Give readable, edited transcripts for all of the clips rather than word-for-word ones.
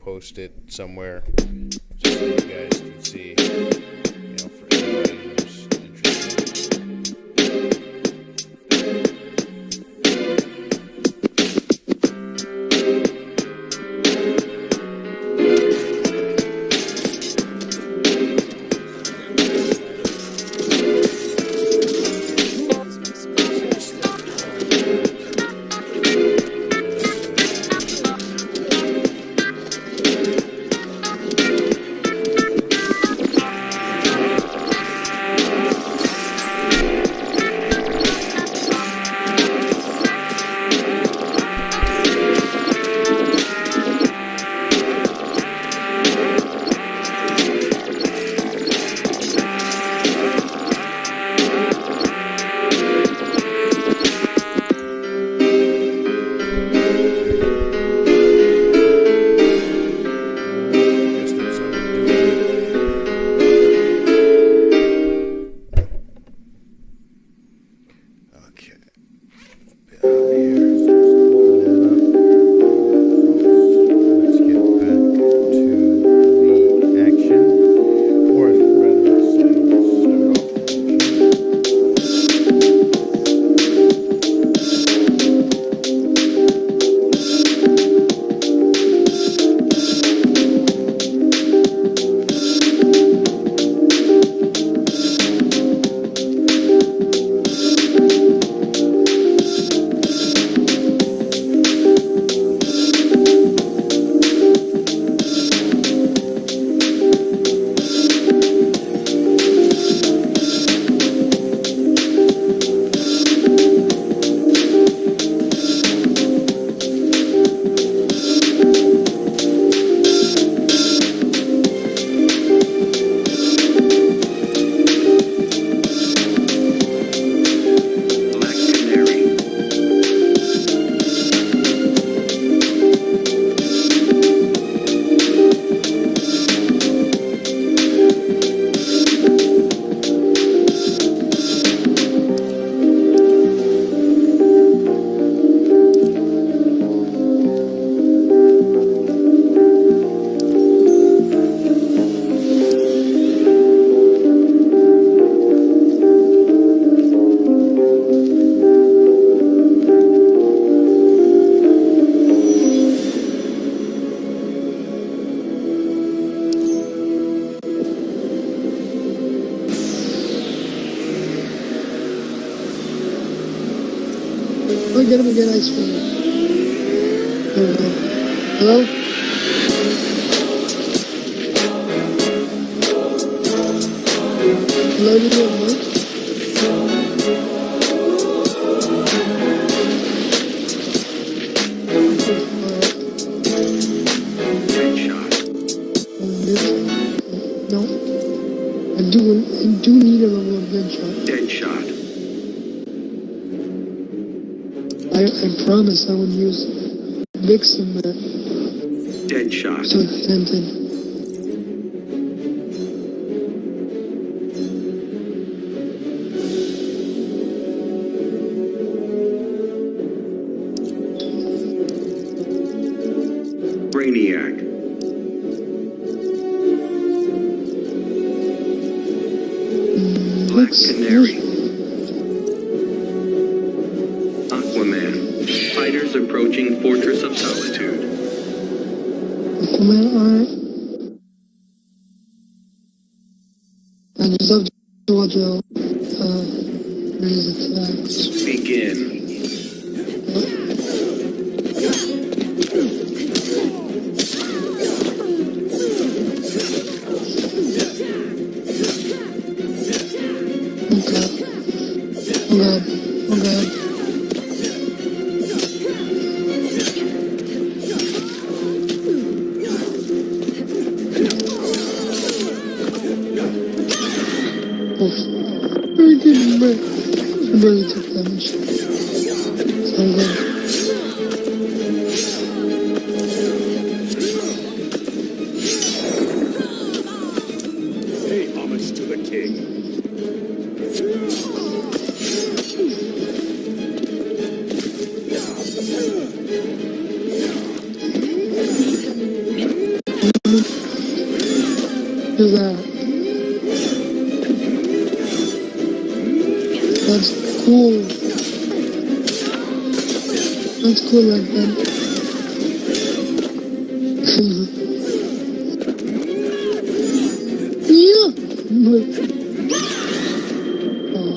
Post it somewhere so you guys can see, for anybody who's interested. We're gonna get ice cream. There we go. Hello? Hello, do you have mic? No. I do need a level of dead shot. Dead shot. I promise I would use Vixen that. Dead shot. So it's 10-10. Brainiac. Black Canary. Aquaman. Fighters approaching Fortress of Solitude. Man, alright. I just have to watch out. His attacks. Begin. Okay. Oh god. Oh god. Oof. Very good, man. I barely took damage. So I'm good. Pay homage to the king. Who's that? That's cool. That's cool like that. Yeah! Oh,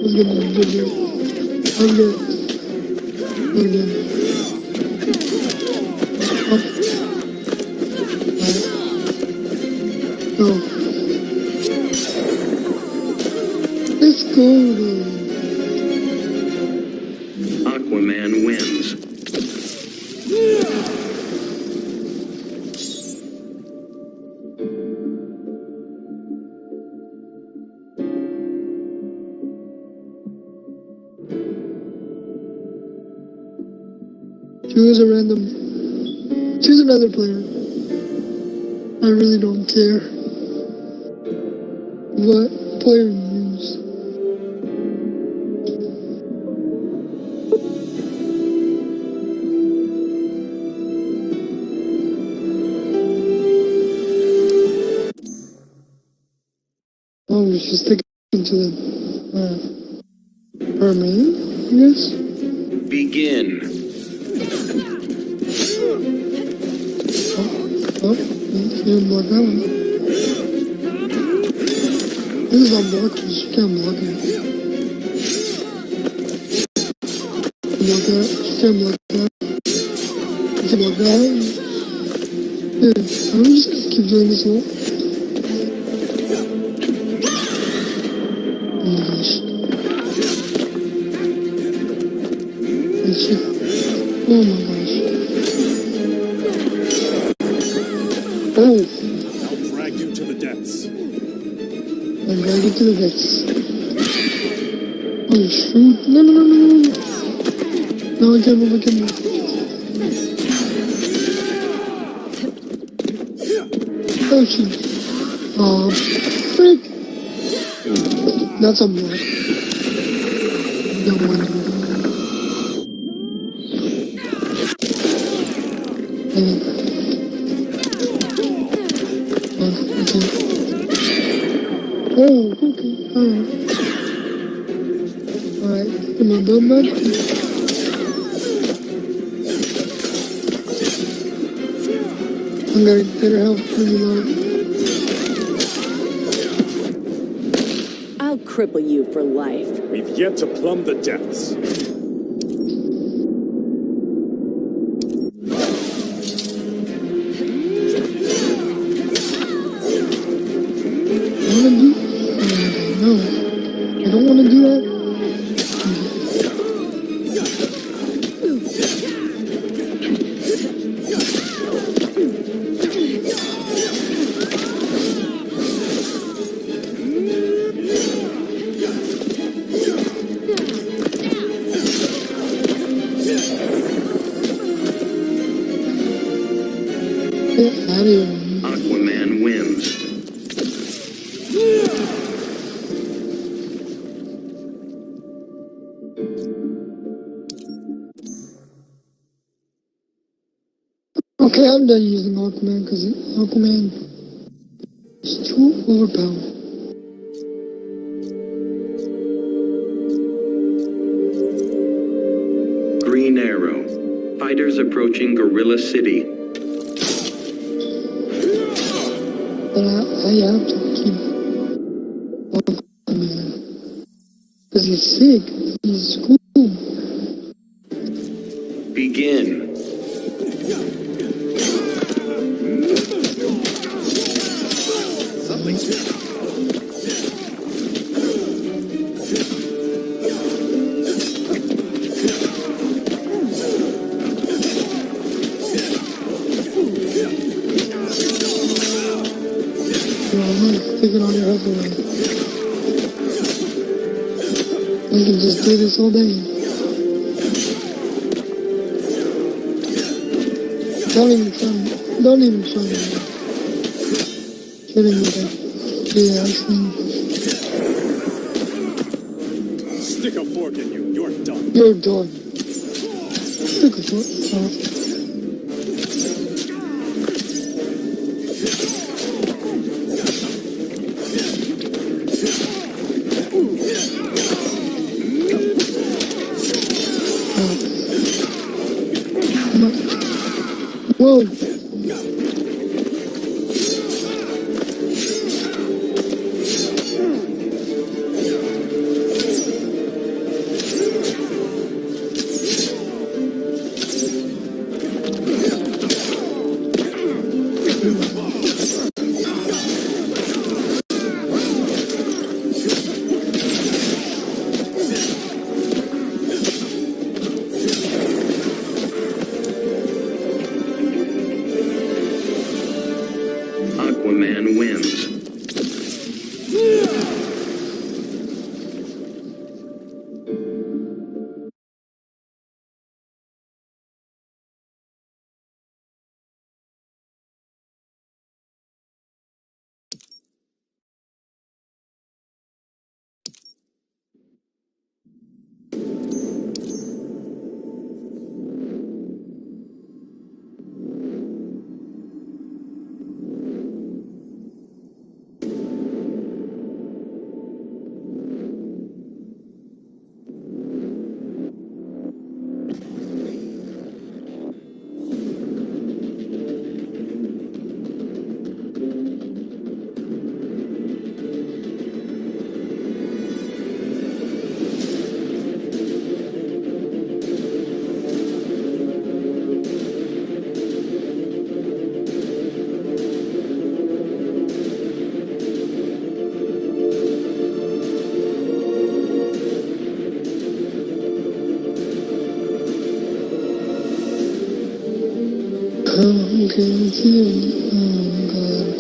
let's get it, let's get it. Let's get it. Let's get it. Oh. Alright. Oh. Let's go, dude. Aquaman wins. Choose a random. Choose another player. I really don't care what player you use. Oh, we should stick into the her main, I guess. Begin. Oh, you didn't block that one. This is unblockable, she can't block it. Block that, she can't block that. You can block that. Yeah, I'm just gonna keep doing this one. Oh my gosh. And she, oh my gosh. Oh, I'll drag you to the depths. I'm gonna get to the depths. Oh shoot. No, no, no, no, no. No, I can't move, I can't move. Oh shoot. Oh, frick. That's a block. Don't want to do that. Okay. Oh, okay. Alright. Alright. Am I build back? I'm gonna get her health pretty low. I'll cripple you for life. We've yet to plumb the depths. No, I don't want to do that. Aquaman wins. Okay, I'm done using Aquaman because Aquaman is too overpowered. Green Arrow. Fighters approaching Gorilla City. But I have to keep Aquaman. Because he's sick. He's screwed. Begin. Taking all your health away. We can just do this all day. Don't even try me. Don't even try me. Kidding me, though. Yeah, I see. Stick a fork in you. You're done. You're done. Stick a fork. Whoa. Aquaman wins. Okay, let's see. Oh, God.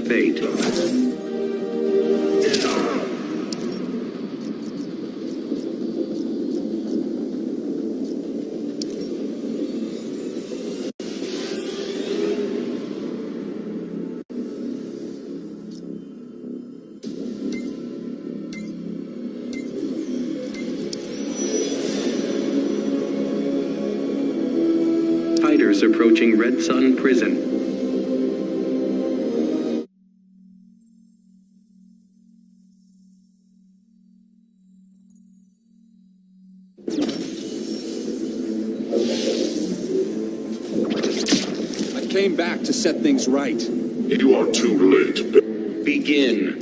Fate. Fighters approaching Red Sun Prison. I came back to set things right. You are too late. Begin.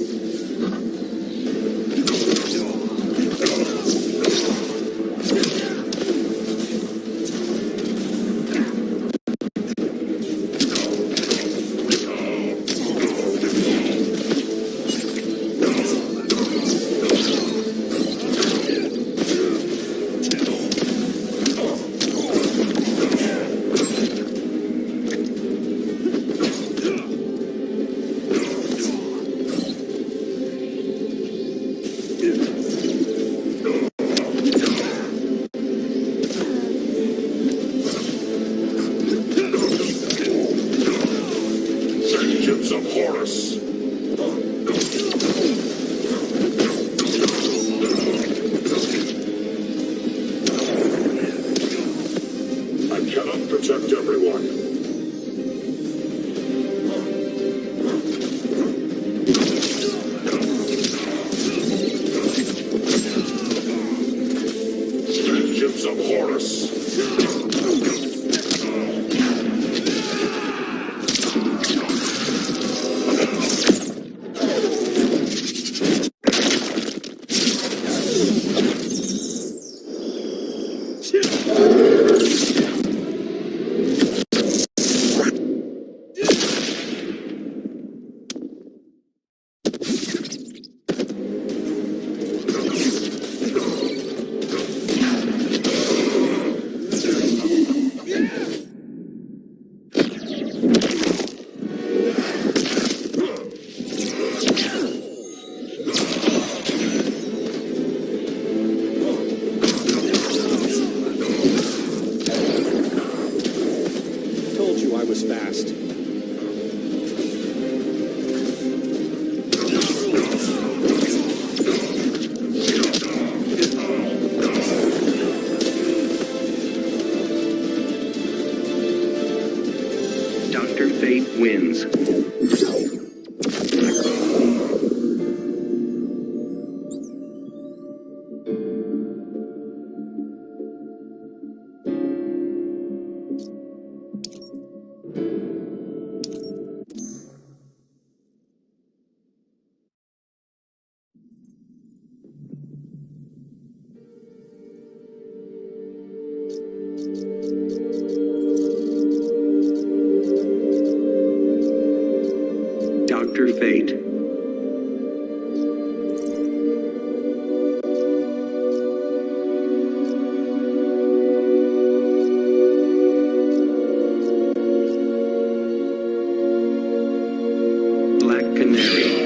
Wins. Dr. Fate. Black Canary.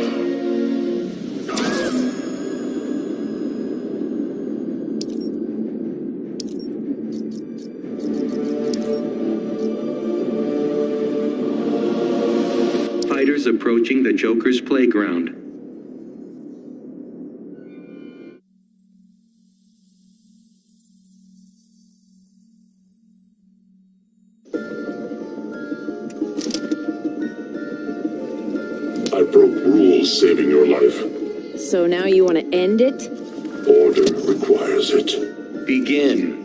Fighters approaching the Joker's playground. I broke rules saving your life. So now you want to end it? Order requires it. Begin.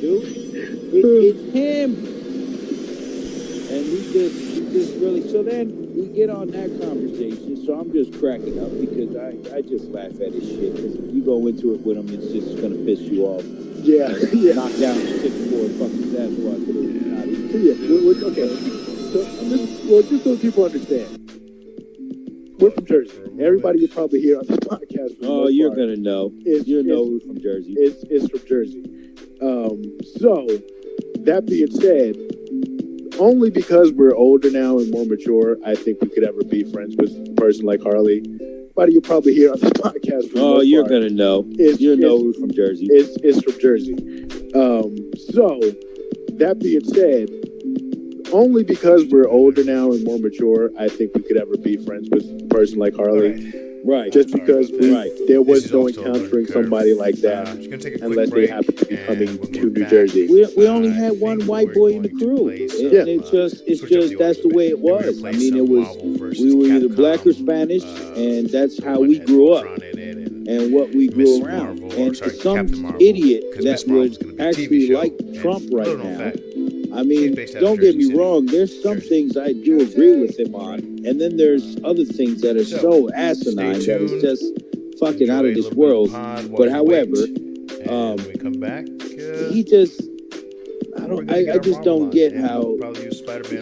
dude. It's him. And he just really. So then we get on that conversation. So I'm just cracking up because I just laugh at his shit. Because if you go into it with him, it's just gonna piss you off. Yeah. Knock down the 6'4" fucking Sasquatch. Yeah. Okay. So just so people understand. We're from Jersey. Everybody you probably hear on this podcast. Oh, you're gonna know. You know we're from Jersey. It's from Jersey. So that being said, only because we're older now and more mature, I think we could ever be friends with a person like Harley. Everybody you probably hear on this podcast. Oh, you're gonna know. You know we're from Jersey. It's from Jersey. So that being said, only because we're older now and more mature, I think we could ever be friends with a person like Harley. Right. Just because there was no also encountering somebody like that unless they happen to be coming to New Jersey. We only had one white boy in the crew. And it's just that's the way it was. I mean, we were either black or Spanish, and that's how we grew up and what we grew around. And some idiot that would actually like Trump right now. I mean, don't get me wrong. There's some things I do agree with him on, and then there's other things that are so asinine that it's just fucking out of this world. But however, we come back. He just, I just don't get how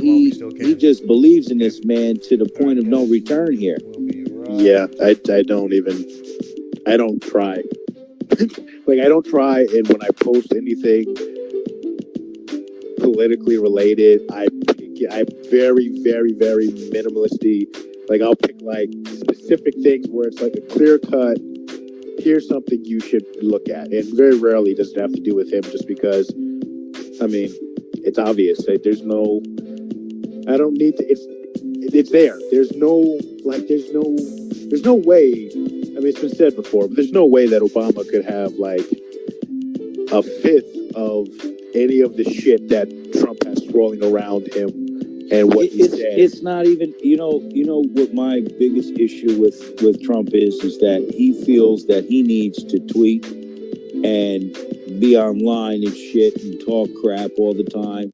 he just believes in this man to the point of no return here. Yeah, I don't try. Like, I don't try, and when I post anything politically related, I'm very, very, very minimalisty. Like, I'll pick like specific things where it's like a clear cut, here's something you should look at. And very rarely does it have to do with him, just because, I mean, it's obvious. Like, there's no there. There's no way. I mean, it's been said before, but there's no way that Obama could have like a fifth of any of the shit that Trump has swirling around him and what he said. It's not even, you know what my biggest issue with Trump is that he feels that he needs to tweet and be online and shit and talk crap all the time.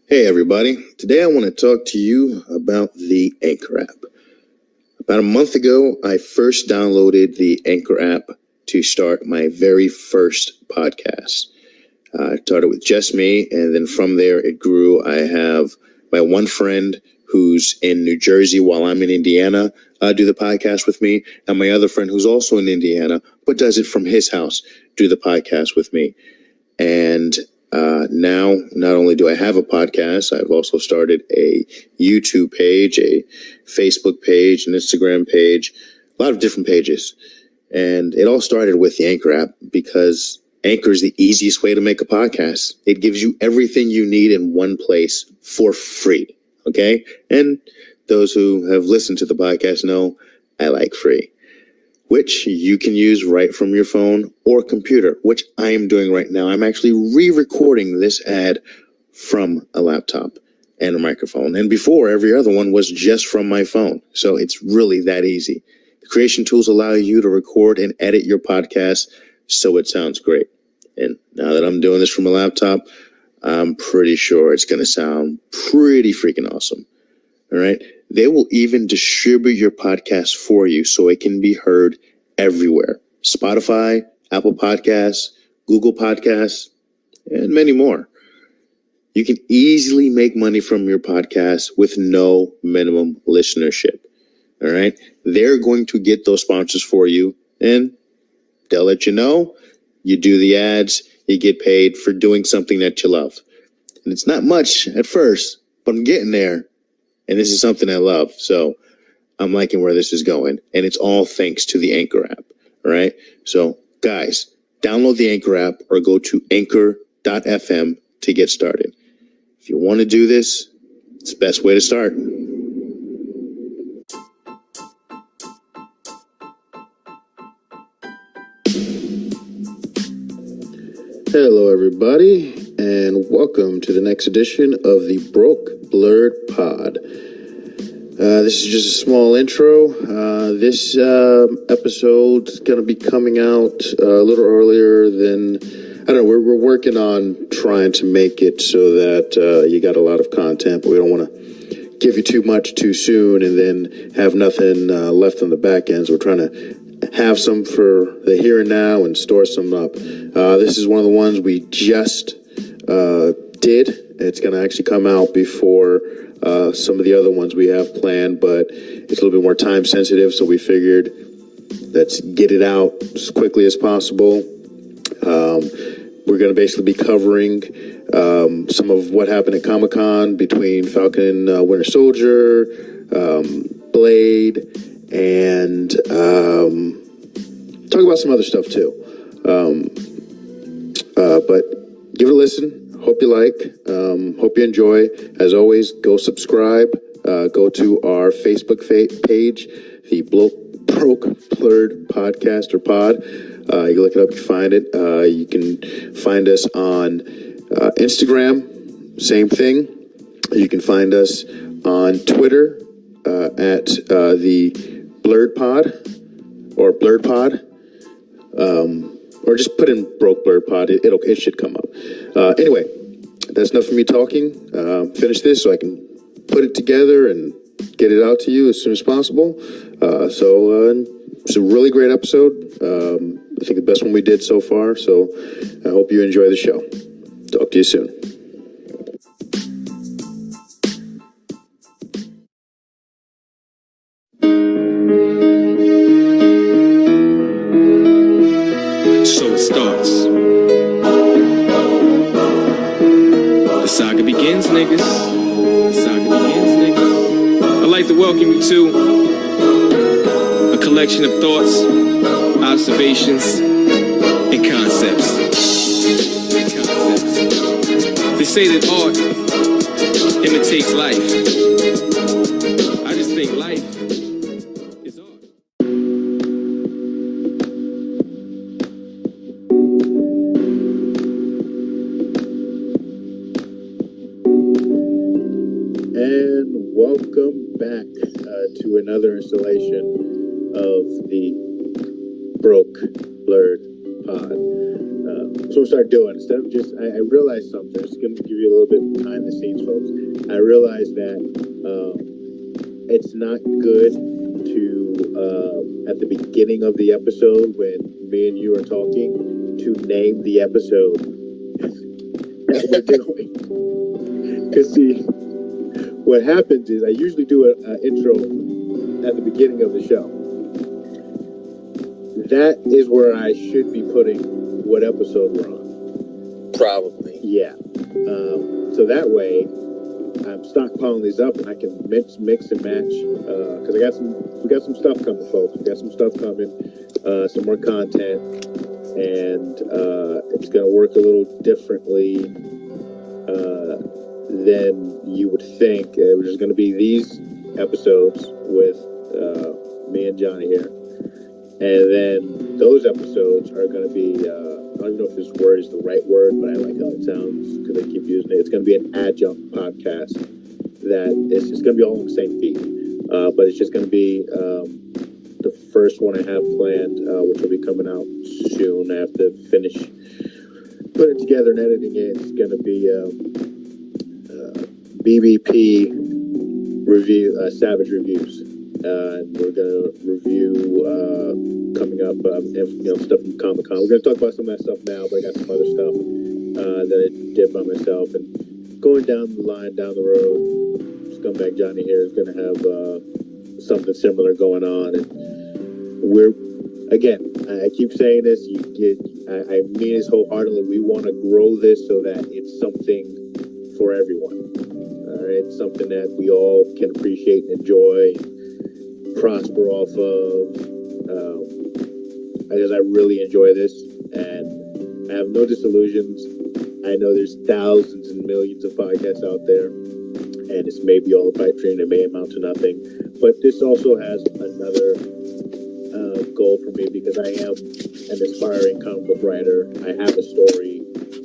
Hey everybody, today I want to talk to you about the Anchor app. About a month ago, I first downloaded the Anchor app to start my very first podcast. I started with just me, and then from there it grew. I have my one friend who's in New Jersey while I'm in Indiana do the podcast with me, and my other friend who's also in Indiana but does it from his house do the podcast with me. And now, not only do I have a podcast, I've also started a YouTube page, a Facebook page, an Instagram page, a lot of different pages. And it all started with the Anchor app because Anchor is the easiest way to make a podcast. It gives you everything you need in one place for free. Okay? And those who have listened to the podcast know I like free, which you can use right from your phone or computer, which I am doing right now. I'm actually re-recording this ad from a laptop and a microphone. And before, every other one was just from my phone. So it's really that easy. The creation tools allow you to record and edit your podcast so it sounds great. And now that I'm doing this from a laptop, I'm pretty sure it's going to sound pretty freaking awesome. All right. They will even distribute your podcast for you so it can be heard everywhere. Spotify, Apple Podcasts, Google Podcasts, and many more. You can easily make money from your podcast with no minimum listenership. All right. They're going to get those sponsors for you, and they'll let you know. You do the ads, you get paid for doing something that you love. And it's not much at first, but I'm getting there. And this is something I love. So I'm liking where this is going. And it's all thanks to the Anchor app. All right. So guys, download the Anchor app or go to anchor.fm to get started. If you want to do this, it's the best way to start. Hello, everybody, and welcome to the next edition of the Blerd Pod. This is just a small intro. This episode is going to be coming out a little earlier than I don't know. We're working on trying to make it so that you got a lot of content, but we don't want to give you too much too soon and then have nothing left on the back end. So we're trying to have some for the here and now and store some up. This is one of the ones we just did. It's going to actually come out before some of the other ones we have planned, but it's a little bit more time sensitive, so we figured let's get it out as quickly as possible. We're going to basically be covering some of what happened at Comic-Con between Falcon and Winter Soldier, Blade, and talk about some other stuff too. But give it a listen. Hope you like. Hope you enjoy. As always, go subscribe. Go to our Facebook page, the Broke Blerd podcast or pod. You can look it up, you can find it. You can find us on Instagram, same thing. You can find us on Twitter at the Blerd Pod or Blerd Pod. Or just put in Broke Blerd Pod. It should come up. Anyway, that's enough for me talking. Finish this so I can put it together and get it out to you as soon as possible. So it's a really great episode. I think the best one we did so far. So I hope you enjoy the show. Talk to you soon. So it starts. The saga begins, niggas. The saga begins, niggas. I'd like to welcome you to a collection of thoughts, observations, and concepts. They say that art imitates life. I just think life is art. And welcome back to another installation of the Broke Blerd Pod. So we'll start doing, instead of just, I realized something. I'm just going to give you a little bit behind the scenes, folks. I realized that it's not good to, at the beginning of the episode, when me and you are talking, to name the episode that we're doing. Because, see, what happens is I usually do an intro at the beginning of the show. That is where I should be putting what episode we're on. Probably. Yeah. So that way, I'm stockpiling these up and I can mix and match. Because we got some stuff coming, folks. We got some stuff coming. Some more content, and it's gonna work a little differently than you would think. It was just going to be these episodes with me and Johnny here. And then those episodes are going to be, I don't even know if this word is the right word, but I like how it sounds because I keep using it. It's going to be an adjunct podcast that it's just going to be all on the same feed. But it's just going to be the first one I have planned, which will be coming out soon. I have to finish putting it together and editing it. It's going to be BBP review, Savage Reviews. And we're going to review coming up stuff from Comic-Con. We're going to talk about some of that stuff now, but I got some other stuff that I did by myself. And going down the line, down the road, Scumbag Johnny here is going to have something similar going on. And we're, again, I keep saying this, I mean this wholeheartedly. We want to grow this so that it's something for everyone. It's something that we all can appreciate and enjoy, and prosper off of. Because I really enjoy this, and I have no disillusions. I know there's thousands and millions of podcasts out there, and it's maybe all a pipe dream. It may amount to nothing, but this also has another goal for me because I am an aspiring comic book writer. I have a story.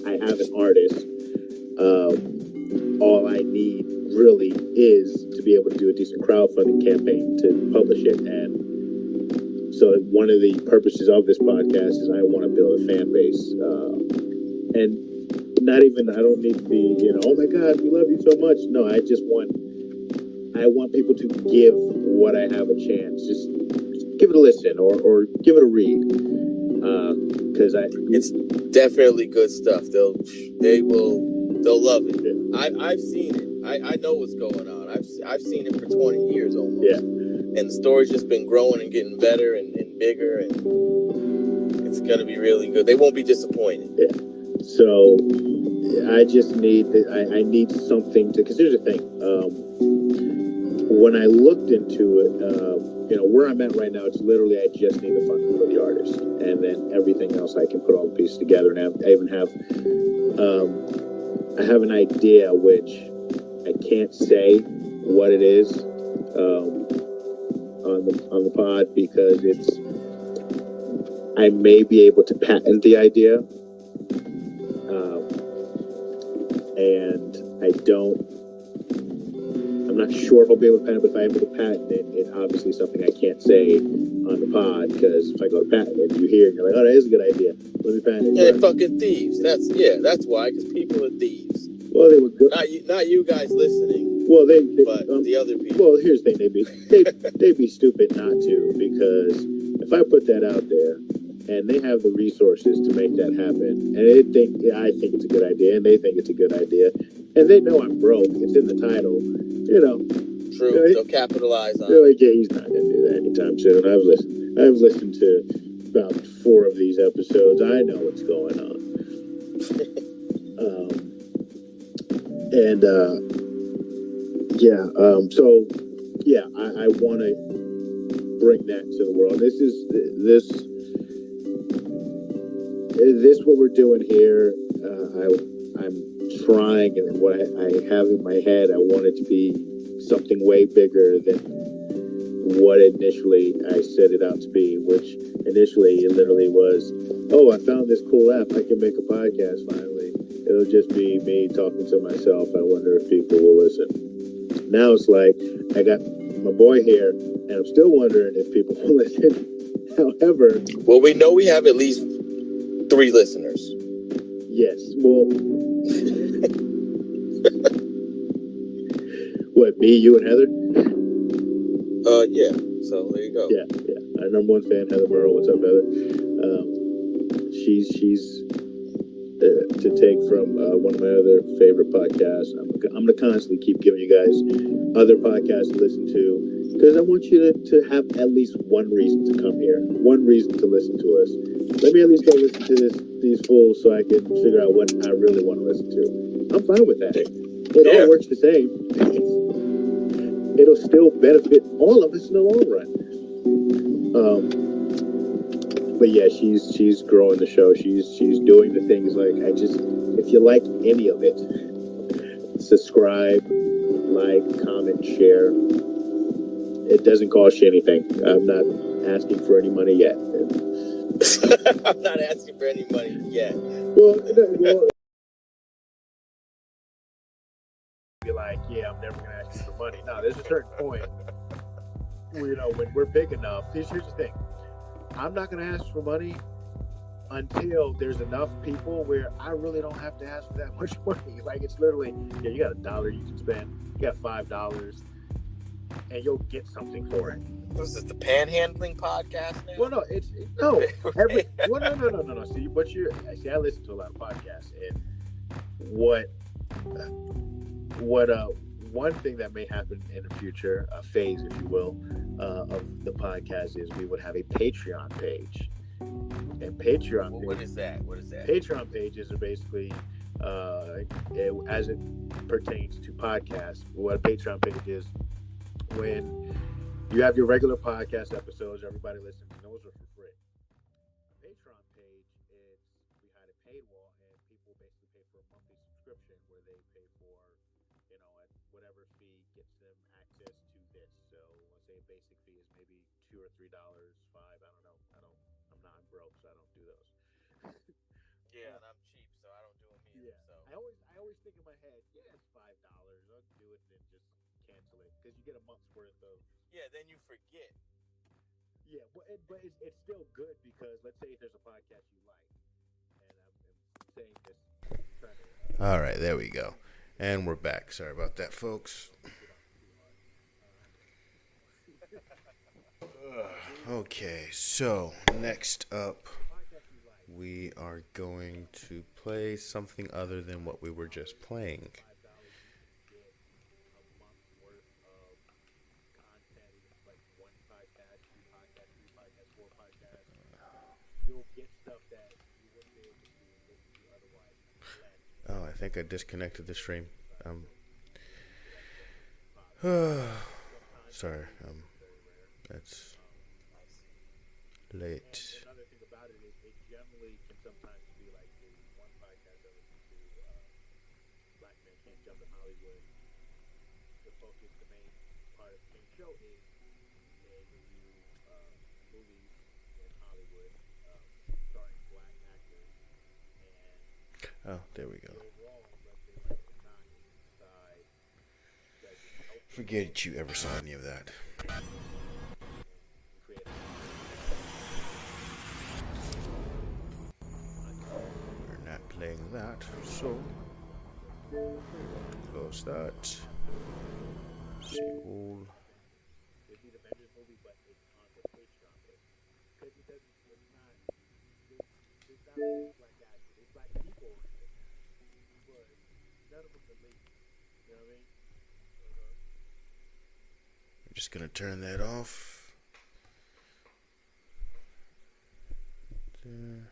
I have an artist. All I need really is to be able to do a decent crowdfunding campaign to publish it. And so one of the purposes of this podcast is I want to build a fan base and not even, I don't need to be, oh my God, we love you so much. No, I want people to give what I have a chance. Just give it a listen or give it a read. Because it's definitely good stuff. They'll love it. Yeah. I've seen it. I know what's going on. I've seen it for 20 years almost. Yeah. And the story's just been growing and getting better and bigger, and it's gonna be really good. They won't be disappointed. Yeah. So I just need I need something to, because here's the thing. When I looked into it, where I'm at right now, it's literally I just need to fund for the artist, and then everything else I can put all the pieces together. And I even have I have an idea, which I can't say what it is on the pod, because I may be able to patent the idea, and I'm not sure if I'll be able to patent it, but if I'm able to patent it, it's obviously something I can't say on the pod, because if I go to patent it, you hear it, and you're like, oh, that is a good idea. Let me patent it. Yeah, they're fucking thieves. That's why, because people are thieves. Well, they were good. Not you guys listening. Well, but the other people. Well, here's the thing: they'd be stupid not to, because if I put that out there, and they have the resources to make that happen, and I think it's a good idea, and they think it's a good idea, and they know I'm broke. It's in the title, True. They'll capitalize on. They're like, yeah, he's not going to do that anytime soon. I've listened to about 4 of these episodes. I know what's going on. I want to bring that to the world. This what we're doing here. I'm trying, and what I have in my head, I want it to be something way bigger than what initially I set it out to be, which initially it literally was, oh, I found this cool app, I can make a podcast finally. It'll just be me talking to myself. I wonder if people will listen. Now it's like, I got my boy here, and I'm still wondering if people will listen. However... Well, we know we have at least 3 listeners. Yes, well... What, me, you, and Heather? Yeah, so there you go. Yeah. Our number 1 fan, Heather Burrow. What's up, Heather? She's to take from one of my other favorite podcasts. I'm going to constantly keep giving you guys other podcasts to listen to, because I want you to have at least one reason to come here, one reason to listen to us. Let me at least go listen to these fools so I can figure out what I really want to listen to. I'm fine with that. It all works the same. It'll still benefit all of us in the long run. But yeah, she's growing the show. She's doing the things, like, if you like any of it, subscribe, like, comment, share. It doesn't cost you anything. I'm not asking for any money yet. I'm not asking for any money yet. Well, be like, yeah, I'm never gonna ask you for money. No, there's a certain point where, when we're big enough. Here's the thing. I'm not going to ask for money until there's enough people where I really don't have to ask for that much money. Like, it's literally, yeah, you got $1 you can spend, you got $5, and you'll get something for it. Was this the panhandling podcast now? Well, no, no. See, I listen to a lot of podcasts, and one thing that may happen in the future, a phase, if you will, of the podcast, is we would have a Patreon page. And Patreon page, what is that? Patreon pages are basically, as it pertains to podcasts, what a Patreon page is, when you have your regular podcast episodes, everybody listens, and those are for free. A Patreon page is behind a paywall, and people basically pay for a monthly subscription where they pay for, at whatever fee gets them access to this. So let's say a basic fee is maybe $2 or $3, $5. I don't know. I'm broke, so I don't do those. Yeah, and I'm cheap, so I don't do them either. Yeah. So I always think in my head, yeah, it's $5. I'll do it and then just cancel it, because you get a month's worth of. Yeah, then you forget. Yeah, but it's still good, because let's say there's a podcast you like, and I'm saying this All right, there we go. And we're back. Sorry about that, folks. Okay, so next up, we are going to play something other than what we were just playing. Oh, I think I disconnected the stream. Sorry, that's late. Oh, there we go. Forget you ever saw any of that. We're not playing that, so close that. See all. I'm just gonna turn that off. There.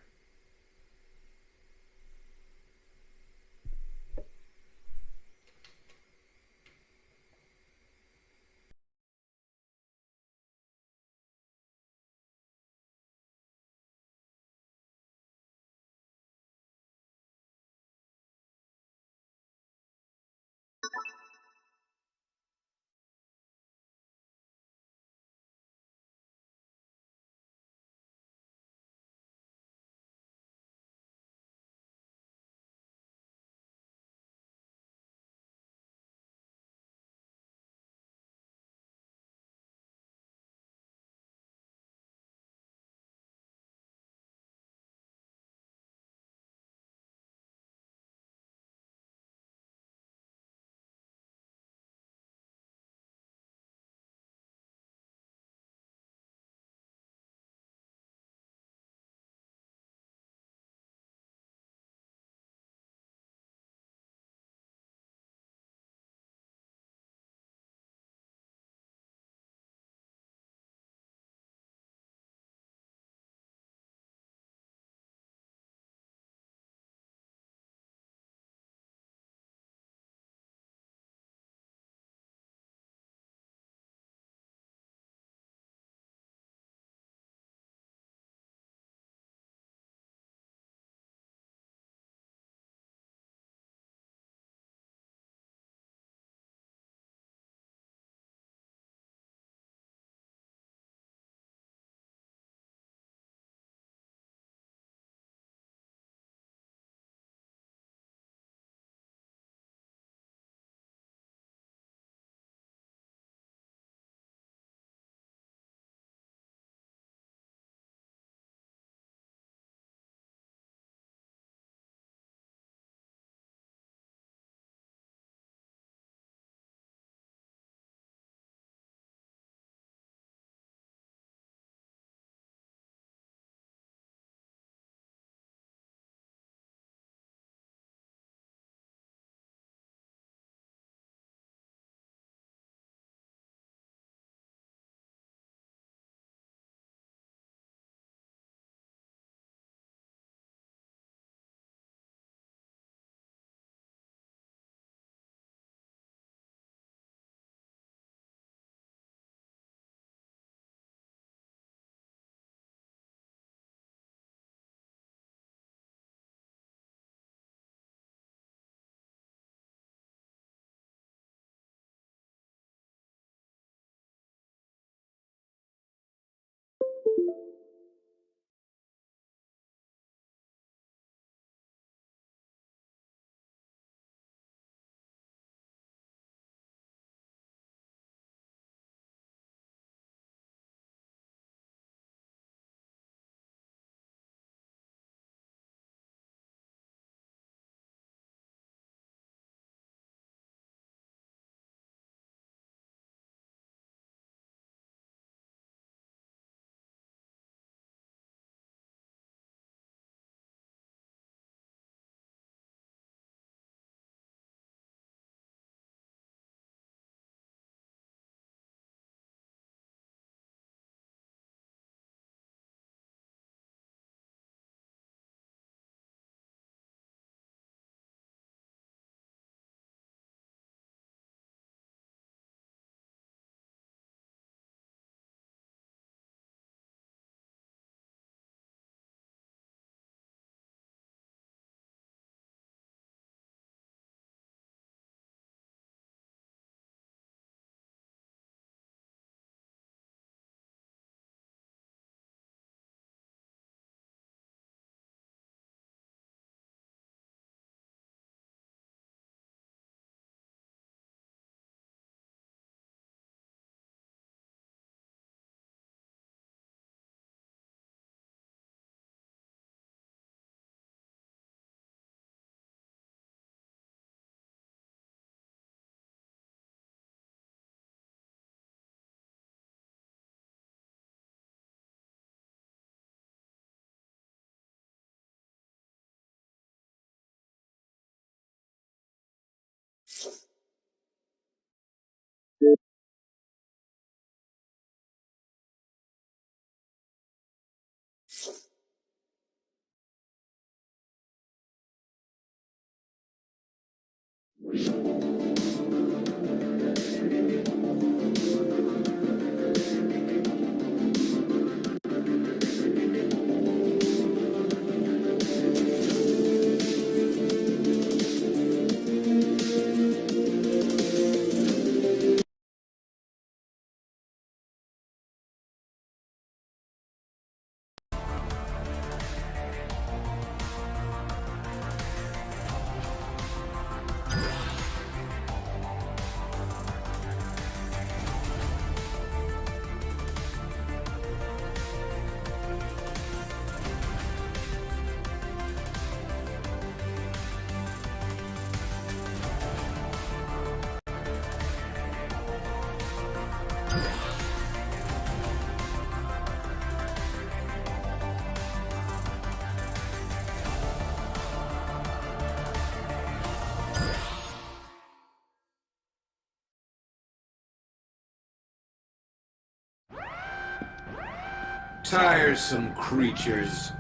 Tiresome creatures.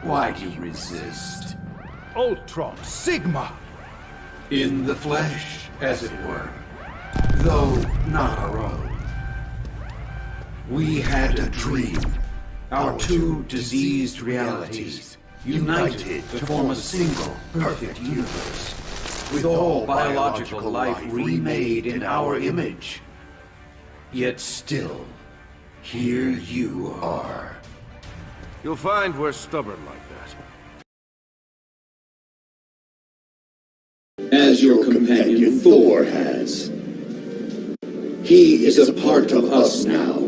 Why do you resist? Ultron Sigma! In the flesh, as it were. Though not our own. We had a dream. Our two diseased realities united to form a single, perfect universe. With all biological life remade in our image. Yet still, here you are. You'll find we're stubborn like that. As your companion Thor has. He is a part of us now.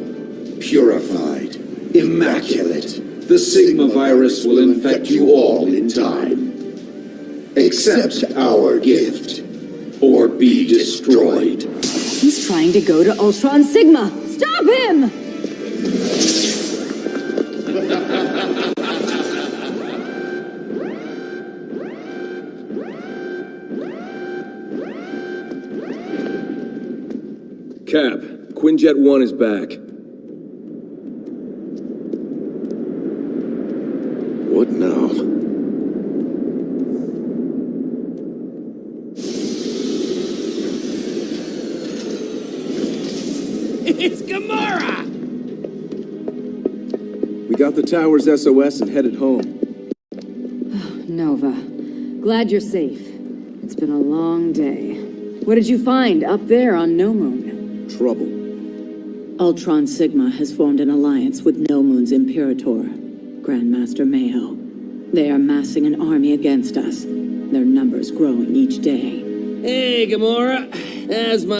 Purified. Immaculate. The Sigma virus will infect you all in time. Accept our gift. Or be destroyed. He's trying to go to Ultron Sigma. Stop him! Cap, Quinjet 1 is back. What now? It's Gamora! We got the tower's SOS and headed home. Nova, glad you're safe. It's been a long day. What did you find up there on No Moon? Trouble. Ultron Sigma has formed an alliance with No Moon's Imperator, Grandmaster Mayo. They are massing an army against us. Their numbers growing each day. Hey, Gamora. As my